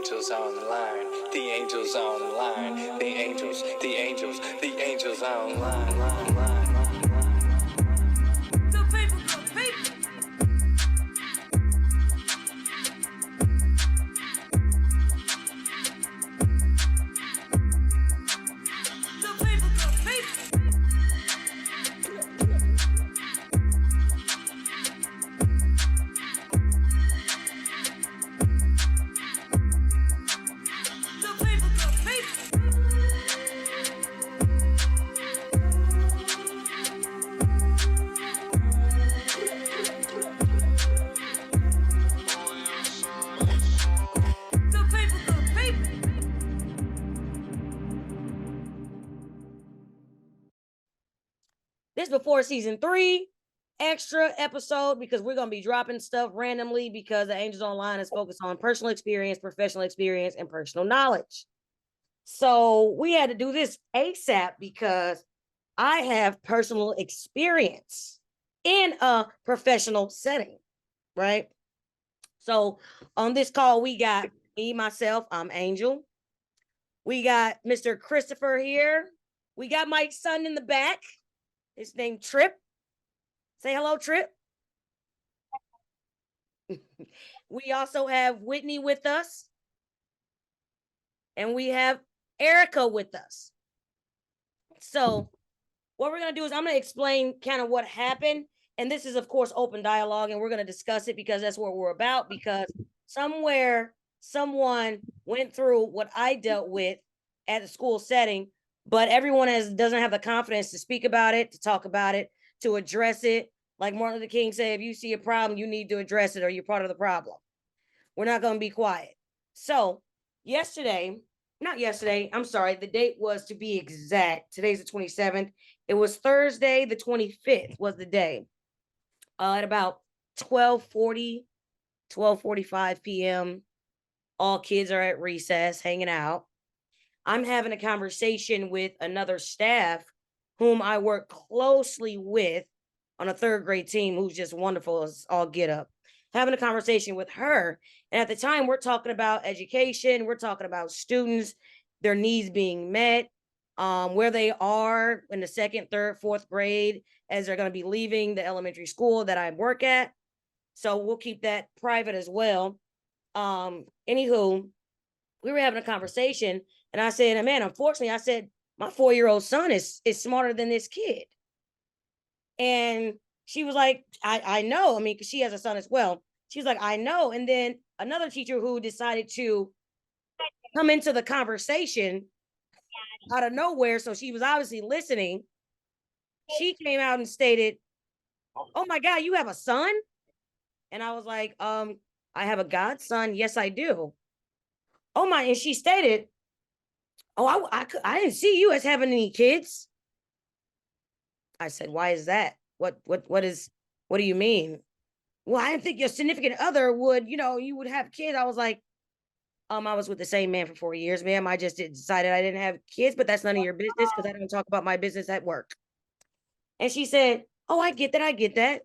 angels on the line. The angels on the line. The angels, the angels, the angels on the line. Good people, good people. Good people, good people. Good people, good people. Good people, good people. This before season 3 extra episode because we're going to be dropping stuff randomly because the Angels Online is focused on personal experience, professional experience, and personal knowledge. So we had to do this ASAP because I have personal experience in a professional setting, right? So on this call, we got me, myself, I'm Angel. We got Mr. Christopher here. We got my son in the back. His name Trip. Say hello, Trip. We also have Whitney with us. And we have Erica with us. So what we're going to do is I'm going to explain kind of what happened. And this is, of course, open dialogue. And we're going to discuss it because that's what we're about. Because somewhere, someone went through what I dealt with at the school setting. But everyone doesn't have the confidence to speak about it, to talk about it, to address it. Like Martin Luther King said, if you see a problem, you need to address it or you're part of the problem. We're not going to be quiet. So not yesterday, I'm sorry, the date was to be exact. Today's the 27th. It was Thursday, the 25th was the day. At about 12:45 p.m., all kids are at recess hanging out. I'm having a conversation with another staff whom I work closely with on a third grade team who's just wonderful as all get up. Having a conversation with her. And at the time, we're talking about education. We're talking about students, their needs being met, where they are in the second, third, fourth grade as they're going to be leaving the elementary school that I work at. So we'll keep that private as well. Anywho, we were having a conversation and I said, man, unfortunately, I said, my 4-year-old son is smarter than this kid. And she was like, I know. I mean, because she has a son as well. She was like, I know. And then another teacher who decided to come into the conversation out of nowhere, so she was obviously listening. She came out and stated, oh my God, you have a son? And I was like, I have a godson. Yes, I do. Oh my, and she stated, oh, I didn't see you as having any kids. I said, why is that? What do you mean? Well, I didn't think your significant other would, you would have kids. I was like, I was with the same man for 4 years, ma'am. I just decided I didn't have kids, but that's none of your business because I don't talk about my business at work. And she said, oh, I get that. I get that.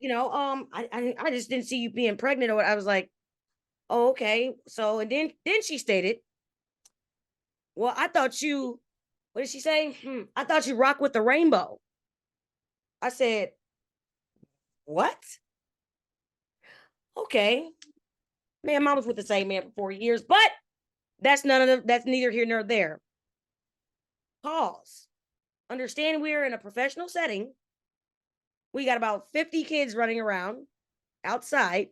I just didn't see you being pregnant or what. I was like, oh, okay. So, and then she stated, well, I thought you, what did she say? I thought you rock with the rainbow. I said, what? Okay. Man, I was with the same man for 4 years, but that's neither here nor there. Pause. Understand we're in a professional setting. We got about 50 kids running around outside.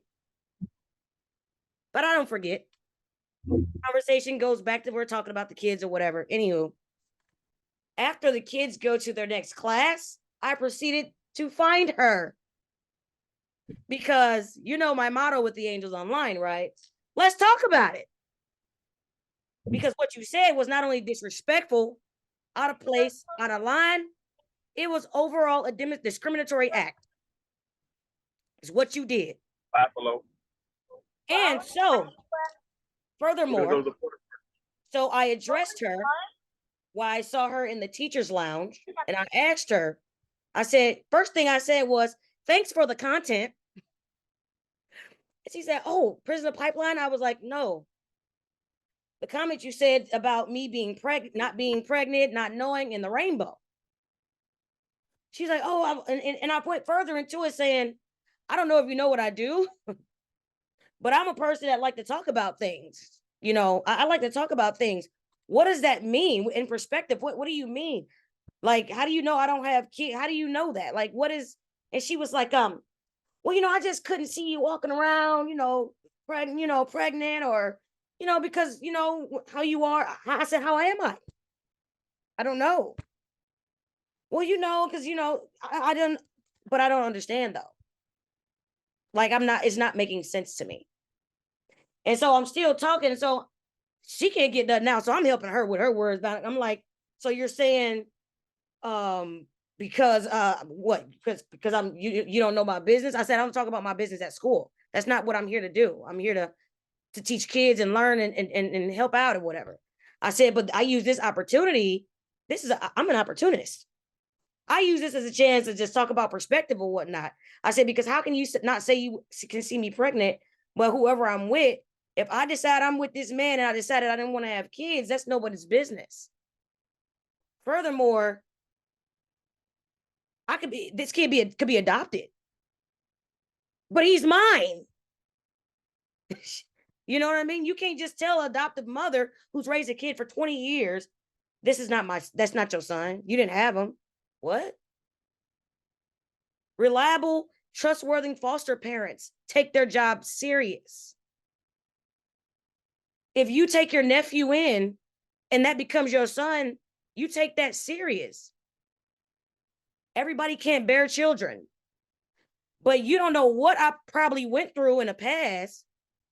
But I don't forget. Conversation goes back to we're talking about the kids or whatever. Anywho, after the kids go to their next class, I proceeded to find her. Because my motto with the Angels Online, right? Let's talk about it. Because what you said was not only disrespectful, out of place, out of line, it was overall a discriminatory act. Is what you did. Buffalo. And so, furthermore, so I addressed her while I saw her in the teacher's lounge, and I asked her, I said, first thing I said was, thanks for the content. And she said, oh, Prisoner Pipeline? I was like, no, the comment you said about me being pregnant, not being pregnant, not knowing, in the rainbow. She's like, oh, and I went further into it saying, I don't know if you know what I do, but I'm a person that like to talk about things. I like to talk about things. What does that mean in perspective? What do you mean? Like, how do you know I don't have kids? How do you know that? Like, what is? And she was like, well, I just couldn't see you walking around, pregnant, or, because how you are. I said, how am I? I don't know. Well, because I didn't, but I don't understand though. Like, it's not making sense to me. And so I'm still talking. So she can't get that now. So I'm helping her with her words about it. I'm like, so you're saying, because what? Because you don't know my business. I said, I'm talking about my business at school. That's not what I'm here to do. I'm here to teach kids and learn and help out or whatever. I said, but I use this opportunity. I'm an opportunist. I use this as a chance to just talk about perspective or whatnot. I said, because how can you not say you can see me pregnant, but whoever I'm with, if I decide I'm with this man and I decided I didn't want to have kids, that's nobody's business. Furthermore, this kid could be adopted, but he's mine. You know what I mean? You can't just tell an adoptive mother who's raised a kid for 20 years, that's not your son. You didn't have him. What? Reliable, trustworthy foster parents take their job serious. If you take your nephew in and that becomes your son, you take that serious. Everybody can't bear children. But you don't know what I probably went through in the past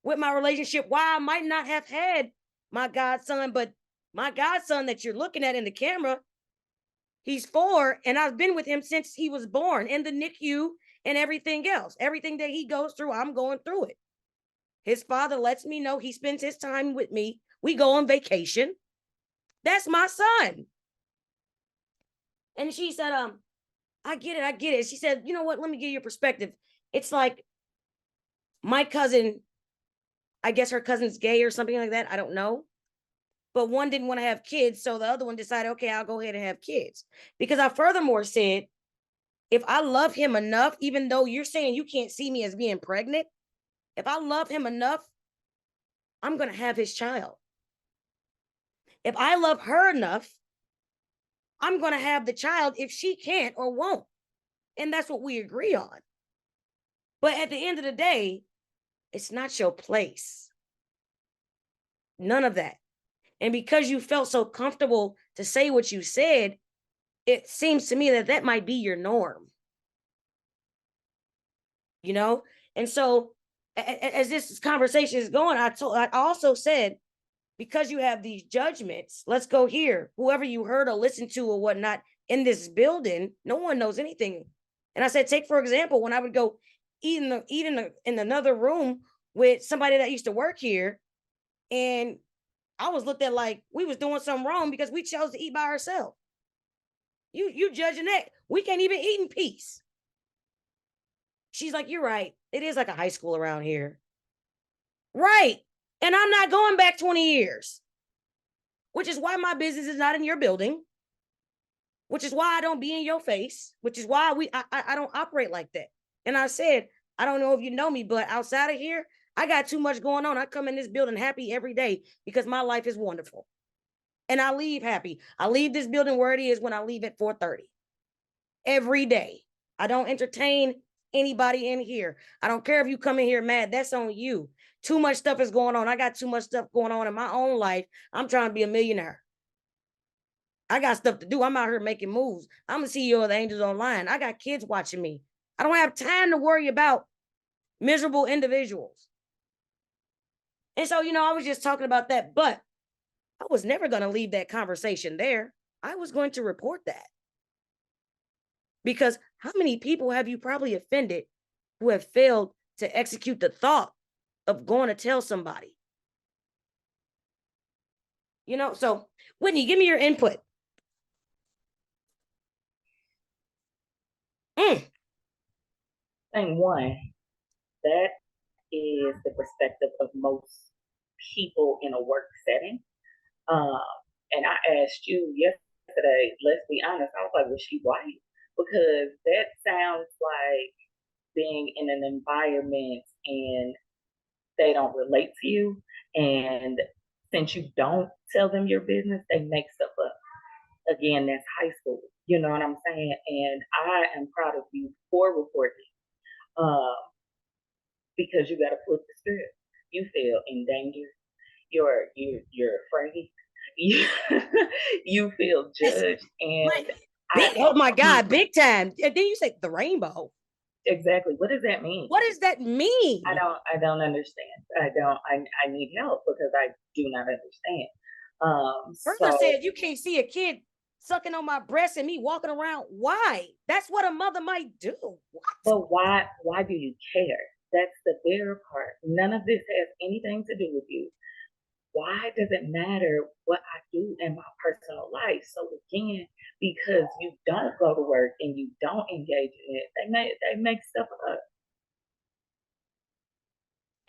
with my relationship, why I might not have had my godson, but my godson that you're looking at in the camera, he's 4, and I've been with him since he was born in the NICU and everything else. Everything that he goes through, I'm going through it. His father lets me know he spends his time with me. We go on vacation. That's my son. And she said, I get it. She said, you know what? Let me give you a perspective. It's like my cousin, I guess her cousin's gay or something like that. I don't know. But one didn't want to have kids. So the other one decided, okay, I'll go ahead and have kids. Because I furthermore said, if I love him enough, even though you're saying you can't see me as being pregnant, if I love him enough, I'm going to have his child. If I love her enough, I'm going to have the child if she can't or won't. And that's what we agree on. But at the end of the day, it's not your place. None of that. And because you felt so comfortable to say what you said, it seems to me that might be your norm. And so as this conversation is going, I also said, because you have these judgments, let's go here. Whoever you heard or listened to or whatnot in this building, no one knows anything. And I said, take for example, when I would go eat in another room with somebody that used to work here, and I was looked at like we was doing something wrong because we chose to eat by ourselves. You judging that? We can't even eat in peace. She's like, you're right. It is like a high school around here. Right. And I'm not going back 20 years, which is why my business is not in your building, which is why I don't be in your face, which is why I don't operate like that. And I said, I don't know if you know me, but outside of here, I got too much going on. I come in this building happy every day because my life is wonderful. And I leave happy. I leave this building where it is when I leave at 4:30 every day. I don't entertain anybody in here. I don't care if you come in here mad. That's on you. Too much stuff is going on. I got too much stuff going on in my own life. I'm trying to be a millionaire. I got stuff to do. I'm out here making moves. I'm the CEO of the Angels Online. I got kids watching me. I don't have time to worry about miserable individuals. And so, I was just talking about that, but I was never going to leave that conversation there. I was going to report that. Because how many people have you probably offended who have failed to execute the thought of going to tell somebody? So Whitney, give me your input. Thing one, that is the perspective of most people in a work setting. Um, and I asked you yesterday, let's be honest, I was like, was she white? Because that sounds like being in an environment and they don't relate to you. And since you don't tell them your business, they make stuff up. Again, that's high school. You know what I'm saying? And I am proud of you for reporting, uh, because you got to flip the script. You feel in danger. You're afraid. You, you feel That's judged, and right. I Oh my God, big time. And then you say the rainbow. exactly what does that mean? What does that mean? I don't understand. I need help because I do not understand. Bertha So said you can't see a kid sucking on my breast and me walking around. Why? That's what a mother might do. What? but why do you care? That's the bigger part. None of this has anything to do with you. Why does it matter what I do in my personal life? So again, because you don't go to work and you don't engage in it, they make stuff up.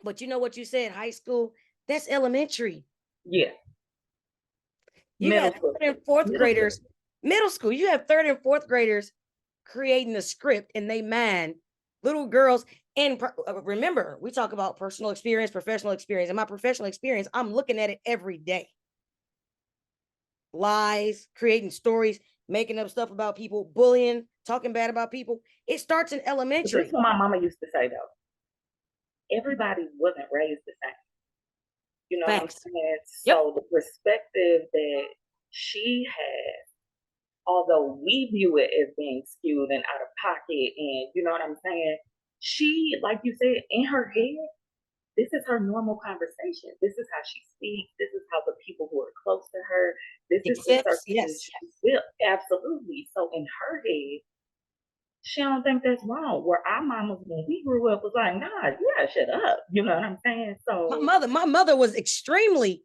But you know what you said, high school? That's elementary. Yeah, You middle got school, third and fourth middle school. graders, middle school. You have third and fourth graders creating a script in they mind, little girls. And remember, we talk about personal experience, professional experience. And my professional experience, I'm looking at it every day. Lies, creating stories, making up stuff about people, bullying, talking bad about people. It starts in But this elementary. is what my mama used to say though. Everybody wasn't raised the same. You know what I'm Facts. saying? Yep. So the perspective that she had, although we view it as being skewed and out of pocket, and you know what I'm saying, she, like you said, in her head, this is her normal conversation. This is how she speaks. This is how the people who are close to her, this is the Accepts. circle Yes. she's built. Absolutely. So in her head, she don't think that's wrong. Where our mamas, when we grew up, was like, nah, you gotta shut up. You know what I'm saying? So My mother was extremely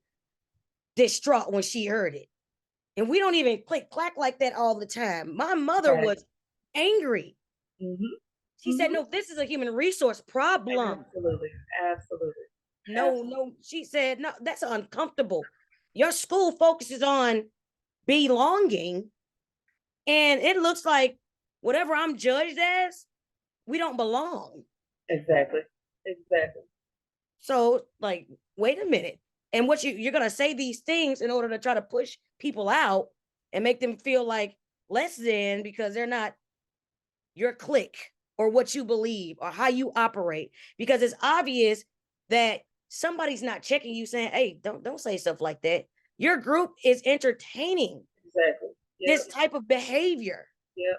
distraught when she heard it. And we don't even click clack like that all the time. My mother right. was angry. Mm-hmm. She said, Mm-hmm. no, this is a human resource problem. Absolutely. Absolutely. Absolutely. No, she said, no, that's uncomfortable. Your school focuses on belonging, and it looks like whatever I'm judged as, we don't belong. Exactly. Exactly. So, like, wait a minute. And what you're gonna say these things in order to try to push people out and make them feel like less than because they're not your clique or what you believe or how you operate. Because it's obvious that somebody's not checking you saying, hey, don't say stuff like that. Your group is entertaining Exactly. Yep. this type of behavior. Yep.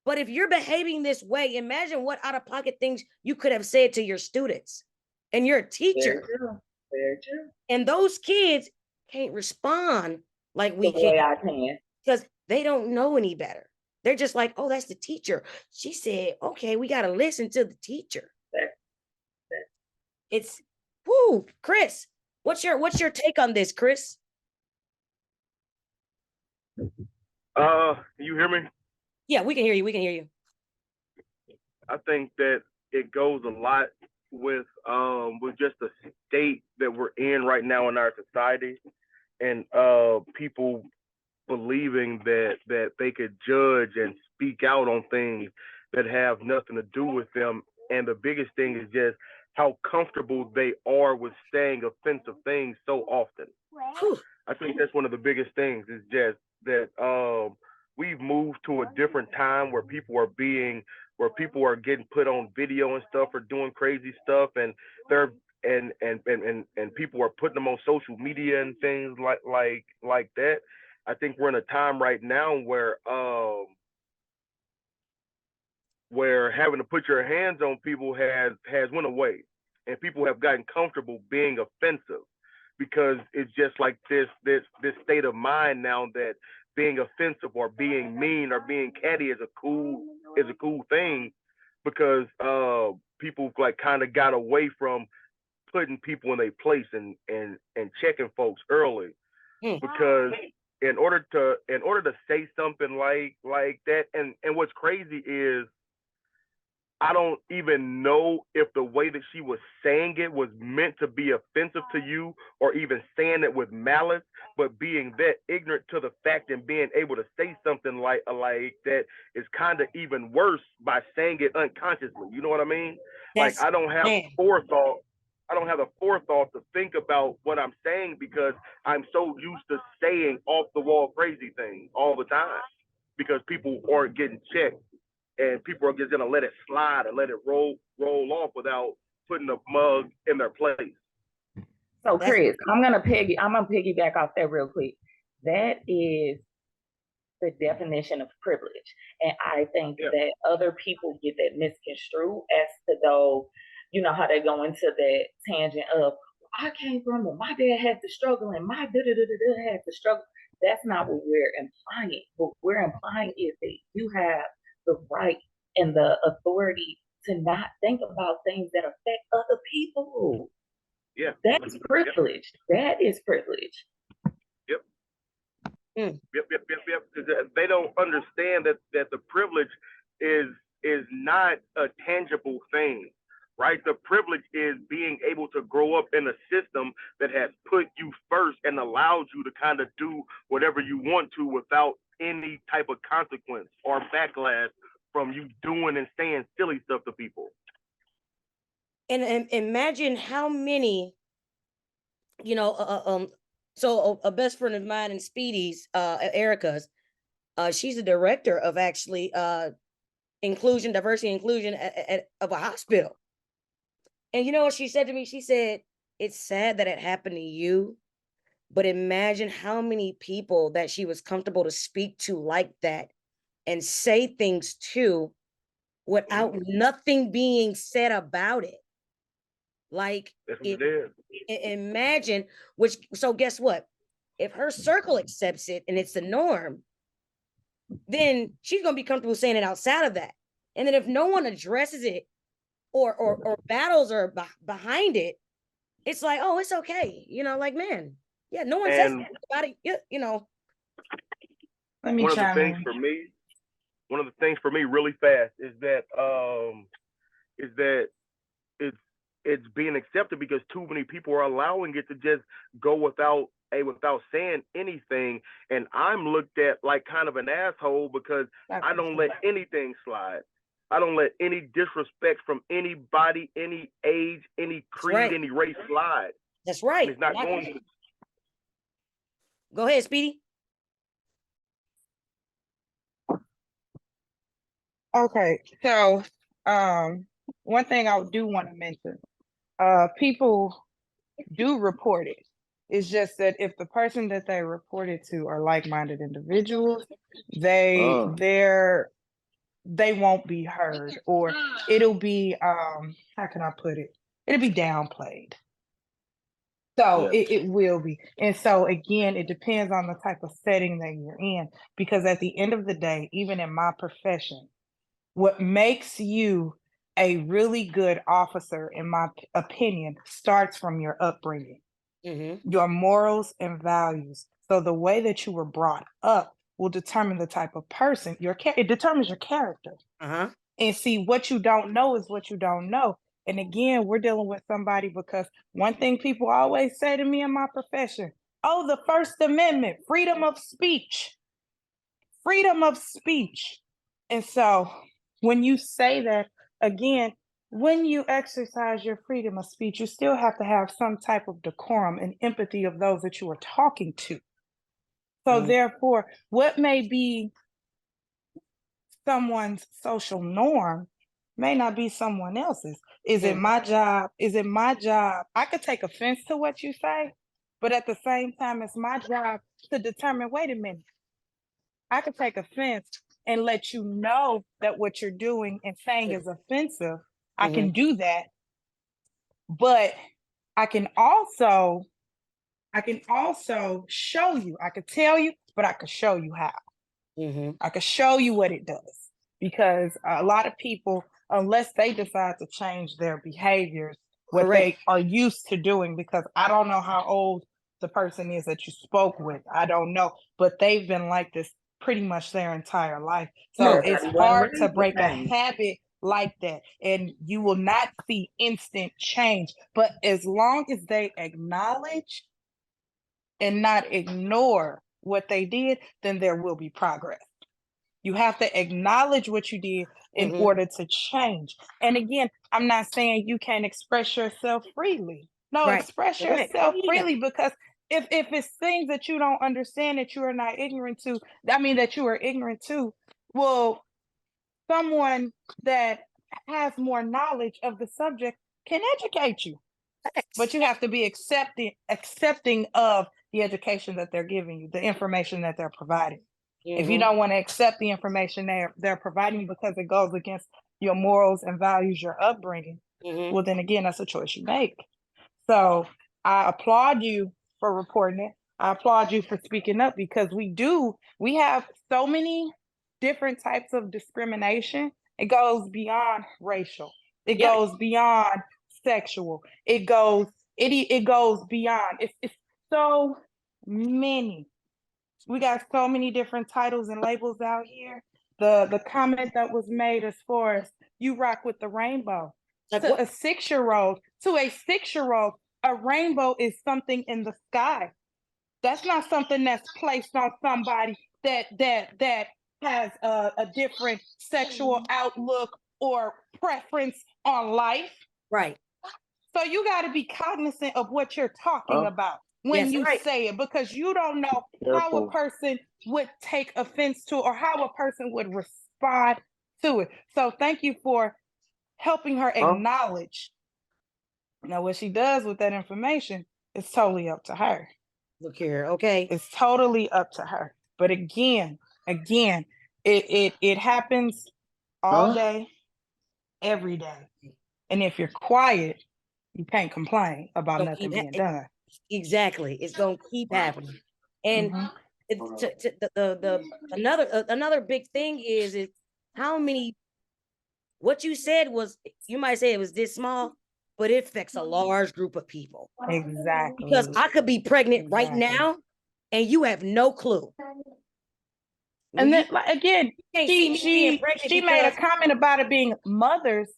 But if you're behaving this way, imagine what out of pocket things you could have said to your students and your Very teacher. true. Very true. And those kids can't respond like we The way can I can. because they don't know any better. They're just like, oh, that's the teacher. She said, okay, we got to listen to the teacher. That. It's whoo, Chris. What's your take on this, Chris? You hear me? Yeah, we can hear you. We can hear you. I think that it goes a lot with just the state that we're in right now in our society, and people believing that they could judge and speak out on things that have nothing to do with them. And the biggest thing is just how comfortable they are with saying offensive things so often. Whew. I think that's one of the biggest things is just that we've moved to a different time where people are getting put on video and stuff or doing crazy stuff, and they're and people are putting them on social media and things like that. I think we're in a time right now where having to put your hands on people has went away, and people have gotten comfortable being offensive because it's just like this state of mind now that being offensive or being mean or being catty is a cool thing because people like kind of got away from putting people in their place and checking folks early because in order to say something like that, and what's crazy is I don't even know if the way that she was saying it was meant to be offensive to you or even saying it with malice, but being that ignorant to the fact and being able to say something like that is kind of even worse by saying it unconsciously. You know what I mean? Like That's I don't have man. forethought. I don't have the forethought to think about what I'm saying because I'm so used to saying off the wall crazy things all the time because people aren't getting checked and people are just gonna let it slide and let it roll off without putting the mug in their place. So That's Chris, I'm gonna piggyback off that real quick. That is the definition of privilege. And I think that other people get that misconstrued as to though, you know, how they go into that tangent of I came from it, my dad had to struggle and my da had to struggle. That's not what we're implying. What we're implying is that you have the right and the authority to not think about things that affect other people. Yeah. That's privilege. That is privilege. Yep. Mm. Yep. They don't understand that the privilege is not a tangible thing, right? The privilege is being able to grow up in a system that has put you first and allows you to kind of do whatever you want to without any type of consequence or backlash from you doing and saying silly stuff to people. And imagine how many, you know, so a best friend of mine and Speedy's, Erica's, she's a director of actually inclusion, diversity, inclusion of a hospital. And you know what she said to me? She said, "It's sad that it happened to you, but imagine how many people that she was comfortable to speak to like that and say things to without nothing being said about it." Like, That's what it is. imagine, which, so guess what? If her circle accepts it and it's the norm, then she's going to be comfortable saying it outside of that. And then if no one addresses it or battles are behind it, it's like, oh, it's okay. You know, like, man, yeah, no one says And about it. You know, Let me one of the chime things in. for me, really fast is that it's being accepted because too many people are allowing it to just go without saying anything, and I'm looked at like kind of an asshole because I don't let anything slide. I don't let any disrespect from anybody, any age, any creed, right. any race slide. That's right. And it's not going to. Go ahead, Speedy. Okay, so one thing I do want to mention, people do report it. It's just that if the person that they report it to are like-minded individuals, they won't be heard, or it'll be how can I put it? It'll be downplayed. So it will be. And so again, it depends on the type of setting that you're in, because at the end of the day, even in my profession, what makes you a really good officer, in my opinion, starts from your upbringing, your morals and values. So the way that you were brought up will determine the type of person it determines your character. And see, what you don't know is what you don't know. And again, we're dealing with somebody, because one thing people always say to me in my profession, oh, the First Amendment, freedom of speech. Freedom of speech. And so when you say that, again, when you exercise your freedom of speech, you still have to have some type of decorum and empathy of those that you are talking to. So therefore, what may be someone's social norm may not be someone else's. Is it my job? I could take offense to what you say, but at the same time, it's my job to determine, wait a minute, I could take offense and let you know that what you're doing and saying is offensive. I can do that, but I can also show you. I could tell you, but I could show you how. I could show you what it does, because a lot of people, unless they decide to change their behaviors, what they are used to doing, because I don't know how old the person is that you spoke with. I don't know, but they've been like this pretty much their entire life. So it's hard to break a habit like that. And you will not see instant change. But as long as they acknowledge and not ignore what they did, then there will be progress. You have to acknowledge what you did in Mhm. order to change. And again, I'm not saying you can't express yourself freely. No, Right. express Correct. yourself Yeah. freely, because if it's things that you don't understand, that you are not ignorant to, I mean that you are ignorant to, well, someone that has more knowledge of the subject can educate you. But you have to be accepting of the education that they're giving you, the information that they're providing. If you Mhm. don't want to accept the information they're providing you because it goes against your morals and values, your upbringing, Mhm. well, then again, that's a choice you make. So I applaud you for reporting it. I applaud you for speaking up, because we have so many different types of discrimination. It goes beyond racial. It Yeah. goes beyond sexual. It goes beyond. It's so many. We got so many different titles and labels out here. The comment that was made as far as you rock with the rainbow. Like To what? a 6-year-old, a rainbow is something in the sky. That's not something that's placed on somebody that has a different sexual outlook or preference on life. Right. So you got to be cognizant of what you're talking about when Yes. you Right. say it, because you don't know how a Careful. person would take offense to, or how a person would respond to it. So thank you for helping her acknowledge. Now, what she does with that information is totally up to her. Look here. Okay. It's totally up to her. But again, it happens all day, every day. And if you're quiet, you can't complain about Gonna nothing keep being done. exactly. It's gonna keep happening. And Mhm. another big thing is how many. What you said was, you might say it was this small, but it affects a large group of people. Exactly. Because I could be pregnant right Exactly. now, and you have no clue. And You then, like, again, can't see me being pregnant she made a because comment about it being mothers.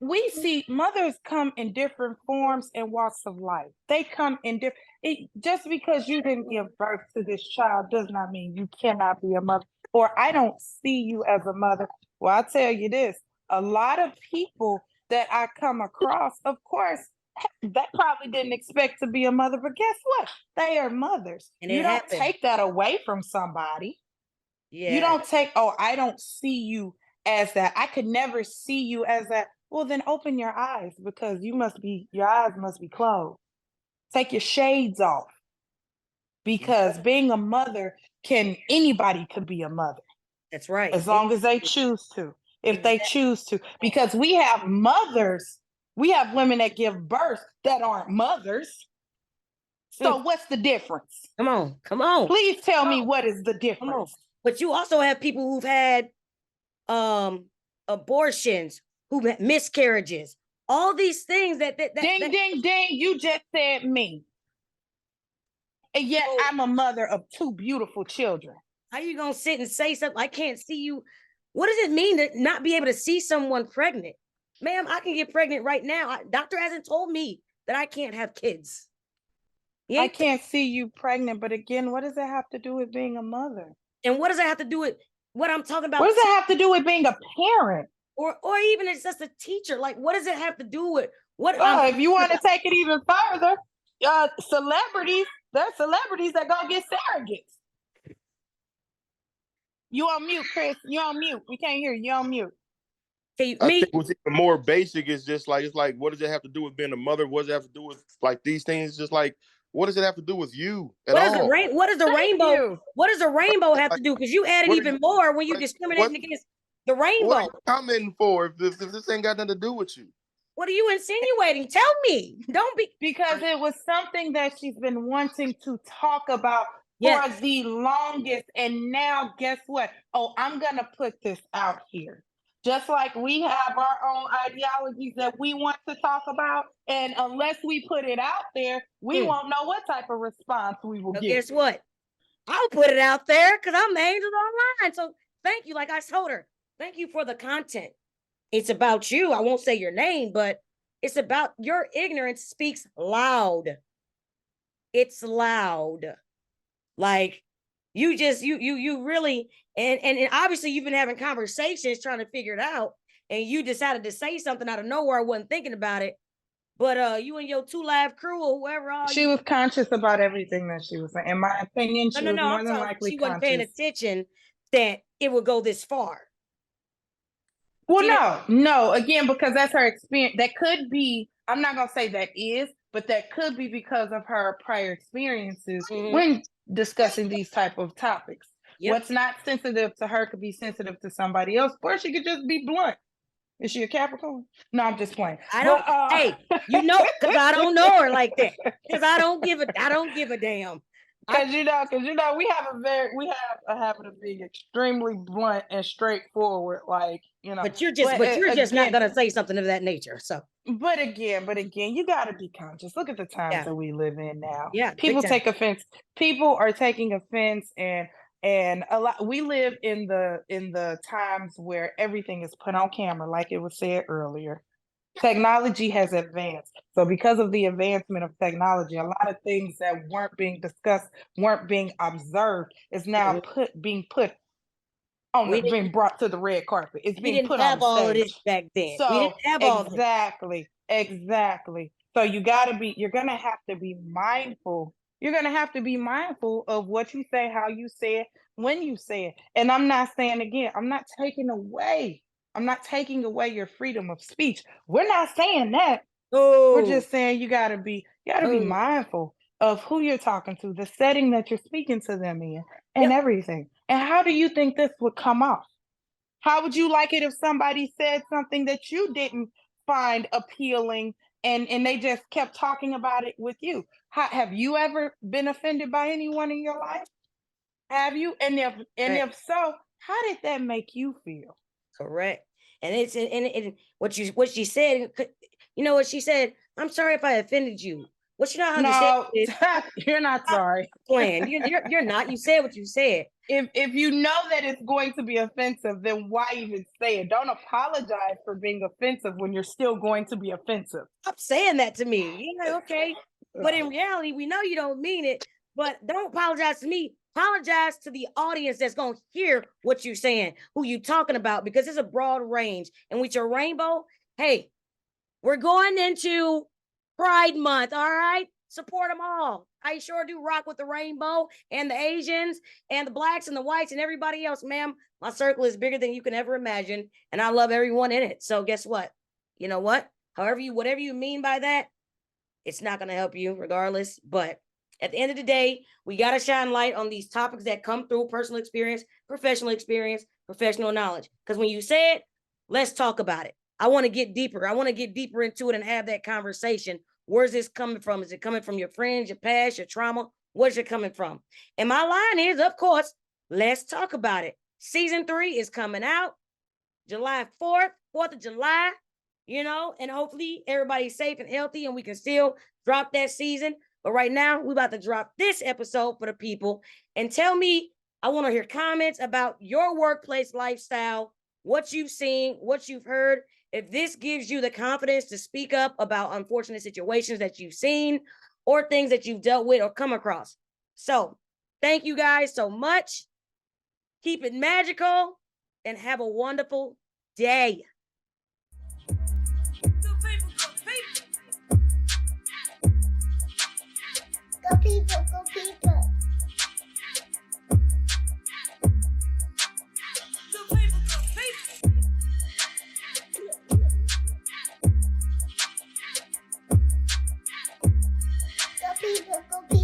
We see mothers come in different forms and walks of life. They come in different. Just because you didn't give birth to this child does not mean you cannot be a mother. Or I don't see you as a mother. Well, I tell you this: a lot of people that I come across, of course, they probably didn't expect to be a mother, but guess what? They are mothers. and You it don't happened. take that away from somebody. You Yeah. don't take, oh, I don't see you as that. I could never see you as that. Well, then open your eyes, because your eyes must be closed. Take your shades off, because being a mother, anybody could be a mother That's right. as long as they choose to, if they Exactly. choose to. Because we have women that give birth that aren't mothers. So what's the difference? Come on. Come on. Please tell me, what is the Come on. difference? But you also have people who've had abortions, who've had miscarriages, all these things that Ding, ding, ding. You just said me. And yet So- I'm a mother of 2 beautiful children. how you gonna sit and say something? I can't see you. What does it mean to not be able to see someone pregnant? Ma'am, I can get pregnant right now. Doctor hasn't told me that I can't have kids. I can't see you pregnant, but again, what does that have to do with being a mother? And what does that have to do with what I'm talking about? What does that have to do with being a parent? Or even it's just a teacher. Like, what does it have to do with what Oh, I'm if you want to take it even further, celebrities, there's celebrities that go get surrogates. You on mute, Chris. You on mute. We can't hear you. You on mute. I think what's even more basic is just like, it's like, what does it have to do with being a mother? What does it have to do with like these things? Just like, what does it have to do with you at what all? is the what does the Thank rainbow? you. What does the rainbow have to do? Because you added what are even you- more when you what- discriminating what- against the What are rainbow. you commenting for if this ain't got nothing to do with you? What are you insinuating? Tell me. Don't be. Because it was something that she's been wanting to talk about Yes. for the longest. And now, guess what? Oh, I'm going to put this out here. Just like we have our own ideologies that we want to talk about. And unless we put it out there, we won't know what type of response we will So get. guess what? I'll put it out there because I'm the angel online. So thank you. Like I told her, thank you for the content. It's about you. I won't say your name, but it's about your ignorance speaks loud. It's loud. Like you really and obviously you've been having conversations trying to figure it out, and you decided to say something out of nowhere. I wasn't thinking about it. But you and your two live crew or whoever all She you was conscious about everything that she was saying. In my opinion, no she no was no more I'm than talking likely she wasn't paying conscious. attention that it would go this far. Well, She didn't. no, again, because that's her experience. That could be, I'm not gonna say that is, but that could be because of her prior experiences Mhm. when discussing these type of topics. Yep. What's not sensitive to her could be sensitive to somebody else, or she could just be blunt. Is she a Capricorn? No, I'm just playing. I But don't. Hey, because I don't know her like that. Because I don't give a damn. because we have a habit of being extremely blunt and straightforward, like But you're just But not again, gonna say something of that nature. So but again, you got to be conscious. Look at the times yeah, that we live in now. yeah, big People time. take offense. People are taking offense, and a lot. We live in the times where everything is put on camera, like it was said earlier. Technology has advanced. So because of the advancement of technology, a lot of things that weren't being discussed, weren't being observed, is now Mhm. being put on We being brought to the red carpet. It's we being didn't put on the have all of this stage. back then. We didn't So have all this. exactly. So you're gonna have to be mindful. You're gonna have to be mindful of what you say, how you say it, when you say it. And I'm not saying again, I'm not taking away your freedom of speech. We're not saying that. We're Oh, just saying you gotta be oh, mindful of who you're talking to, the setting that you're speaking to them in, and yep. everything. And how do you think this would come off? How would you like it if somebody said something that you didn't find appealing, and they just kept talking about it with you? Have you ever been offended by anyone in your life? Have you? And Right. if so, how did that make you feel? Correct. And it's and what she said. You know what she said? I'm sorry if I offended you. What you not understand No, is you're not sorry. playing. You're not. You said what you said. If you know that it's going to be offensive, then why even say it? Don't apologize for being offensive when you're still going to be offensive. Stop saying that to me. You're like, okay. But in reality, we know you don't mean it. But don't apologize to me. Apologize to the audience that's gonna hear what you're saying, who you talking about, because it's a broad range. And with your rainbow, hey, we're going into Pride Month, all right? Support them all. I sure do rock with the rainbow and the Asians and the blacks and the whites and everybody else, ma'am. My circle is bigger than you can ever imagine, and I love everyone in it. So guess what? You know what? Whatever you mean by that, it's not going to help you regardless. But at the end of the day, we got to shine light on these topics that come through personal experience, professional knowledge. Because when you say it, let's talk about it. I want to get deeper. I want to get deeper into it and have that conversation. Where's this coming from? Is it coming from your friends, your past, your trauma? Where's it coming from? And my line is, of course, let's talk about it. Season 3 is coming out July 4th, 4th of July, and hopefully everybody's safe and healthy and we can still drop that season. But right now, we're about to drop this episode for the people. And tell me, I want to hear comments about your workplace lifestyle, what you've seen, what you've heard. If this gives you the confidence to speak up about unfortunate situations that you've seen or things that you've dealt with or come across. So thank you guys so much. Keep it magical and have a wonderful day. Go people, go people. Go people, go people. Go people, go people.